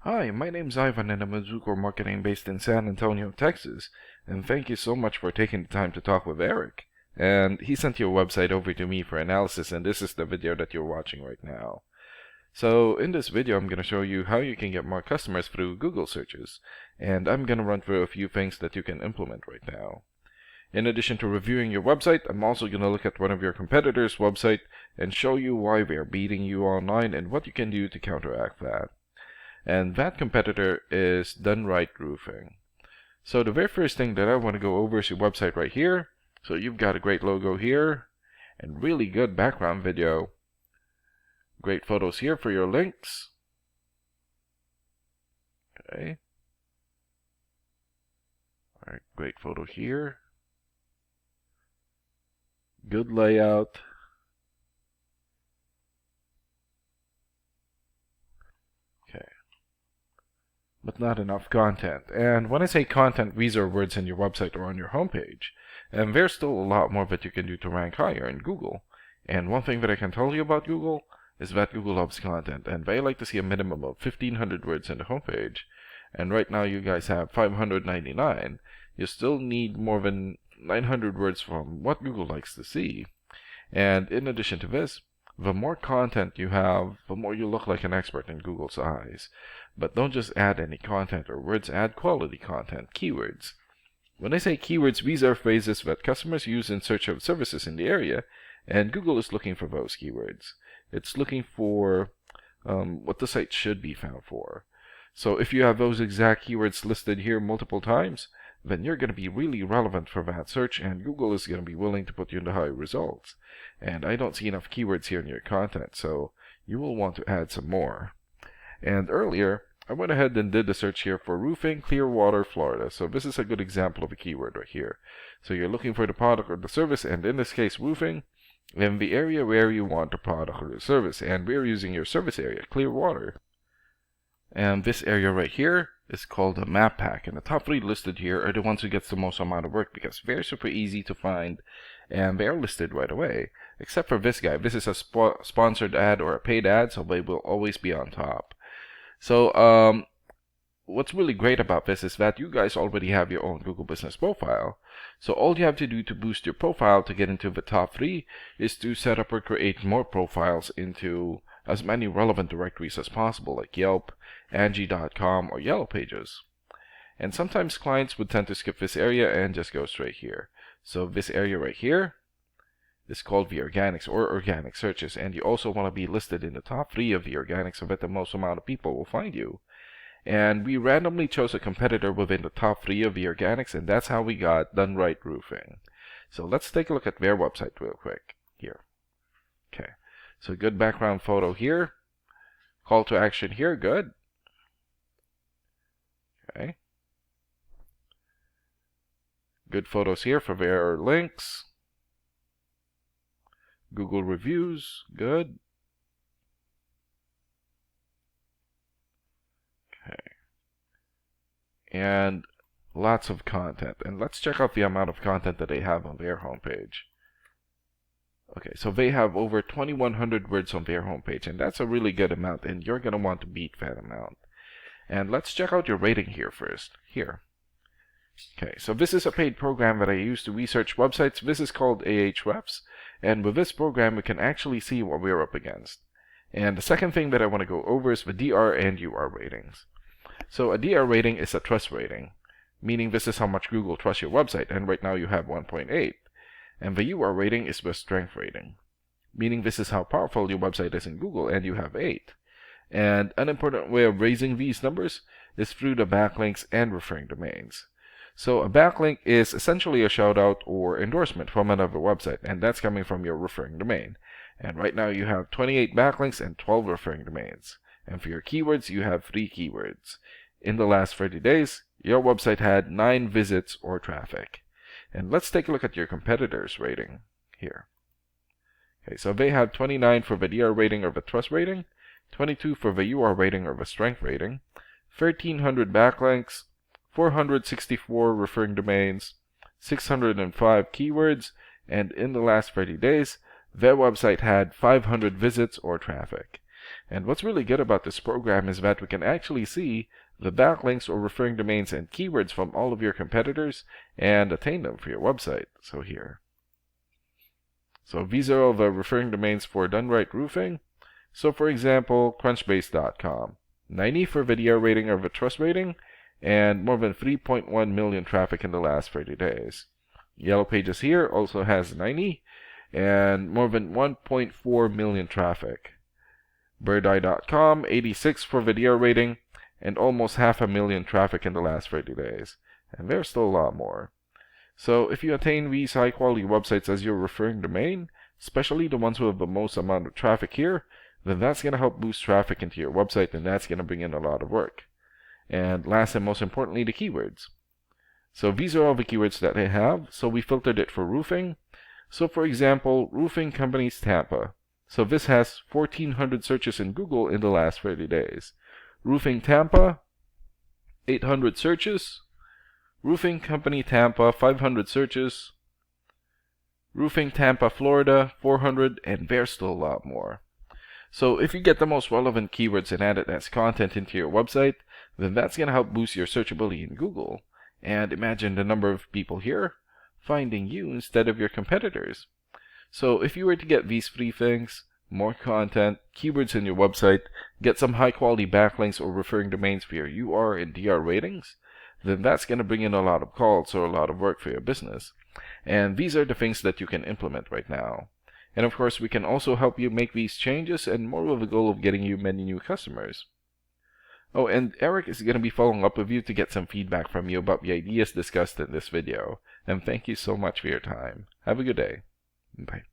Hi, my name's Ivan and I'm a Zucor Marketing based in San Antonio, Texas. And thank you so much for taking the time to talk with Eric. And he sent your website over to me for analysis, and this is the video that you're watching right now. So in this video, I'm going to show you how you can get more customers through Google searches. And I'm going to run through a few things that you can implement right now. In addition to reviewing your website, I'm also going to look at one of your competitors' website and show you why they're beating you online and what you can do to counteract that. And that competitor is Done Right Roofing. So the very first thing that I want to go over is your website right here. So you've got a great logo here and really good background video. Great photos here for your links. Okay. Alright, great photo here. Good layout. Okay. But not enough content. And when I say content, these are words in your website or on your homepage. And there's still a lot more that you can do to rank higher in Google. And one thing that I can tell you about Google is that Google loves content, and they like to see a minimum of 1,500 words in the homepage. And right now you guys have 599. You still need more than 900 words from what Google likes to see. And in addition to this, the more content you have, the more you look like an expert in Google's eyes. But don't just add any content or words, add quality content, keywords. When I say keywords, these are phrases that customers use in search of services in the area, and Google is looking for those keywords. It's looking for what the site should be found for. So if you have those exact keywords listed here multiple times, then you're going to be really relevant for that search, and Google is going to be willing to put you in the high results. And I don't see enough keywords here in your content, so you will want to add some more. And earlier, I went ahead and did the search here for roofing, Clearwater, Florida. So this is a good example of a keyword right here. So you're looking for the product or the service, and in this case, roofing, in the area where you want the product or the service. And we're using your service area, Clearwater. And this area right here is called a map pack, and the top 3 listed here are the ones who gets the most amount of work because they're super easy to find and they are listed right away, except for this guy. This is a sponsored ad or a paid ad, so they will always be on top. So what's really great about this is that you guys already have your own Google Business Profile. So all you have to do to boost your profile to get into the top 3 is to set up or create more profiles into as many relevant directories as possible, like Yelp, Angie.com, or Yellow Pages. And sometimes clients would tend to skip this area and just go straight here. So this area right here is called the organics or organic searches, and you also want to be listed in the top 3 of the organics so that the most amount of people will find you. And we randomly chose a competitor within the top 3 of the organics, and that's how we got Done Right Roofing. So let's take a look at their website real quick here. Okay, so good background photo here. Call to action here, good. Okay. Good photos here for their links. Google reviews, good. Okay. And lots of content. And let's check out the amount of content that they have on their homepage. Okay, so they have over 2,100 words on their homepage, and that's a really good amount, and you're going to want to beat that amount. And let's check out your rating here first. Here. Okay, so this is a paid program that I use to research websites. This is called Ahrefs, and with this program we can actually see what we're up against. And the second thing that I want to go over is the DR and UR ratings. So a DR rating is a trust rating, meaning this is how much Google trusts your website, and right now you have 1.8. And the UR rating is the strength rating, meaning this is how powerful your website is in Google, and you have 8. And an important way of raising these numbers is through the backlinks and referring domains. So a backlink is essentially a shout out or endorsement from another website, and that's coming from your referring domain. And right now you have 28 backlinks and 12 referring domains. And for your keywords, you have 3 keywords. In the last 30 days, your website had 9 visits or traffic. And let's take a look at your competitors' rating here. Okay, so they have 29 for the DR rating or the trust rating, 22 for the UR rating or the strength rating, 1,300 backlinks, 464 referring domains, 605 keywords, and in the last 30 days, their website had 500 visits or traffic. And what's really good about this program is that we can actually see the backlinks or referring domains and keywords from all of your competitors and attain them for your website. So here. So these are all the referring domains for Done Right Roofing. So for example, crunchbase.com. 90 for video rating or the trust rating, and more than 3.1 million traffic in the last 30 days. Yellow Pages here also has 90 and more than 1.4 million traffic. Birdeye.com, 86 for video rating and almost 500,000 traffic in the last 30 days. And there's still a lot more. So if you attain these high quality websites as your referring domain, especially the ones with the most amount of traffic here, then that's going to help boost traffic into your website, and that's going to bring in a lot of work. And last and most importantly, the keywords. So these are all the keywords that they have. So we filtered it for roofing. So for example, Roofing Companies Tampa. So this has 1,400 searches in Google in the last 30 days. Roofing Tampa, 800 searches. Roofing Company Tampa, 500 searches. Roofing Tampa, Florida, 400, and there's still a lot more. So if you get the most relevant keywords and add it as content into your website, then that's going to help boost your searchability in Google. And imagine the number of people here finding you instead of your competitors. So if you were to get these three things, more content, keywords in your website, get some high quality backlinks or referring domains for your UR and DR ratings, then that's going to bring in a lot of calls or a lot of work for your business. And these are the things that you can implement right now. And of course, we can also help you make these changes and more with the goal of getting you many new customers. Oh, and Eric is going to be following up with you to get some feedback from you about the ideas discussed in this video. And thank you so much for your time. Have a good day. Bye.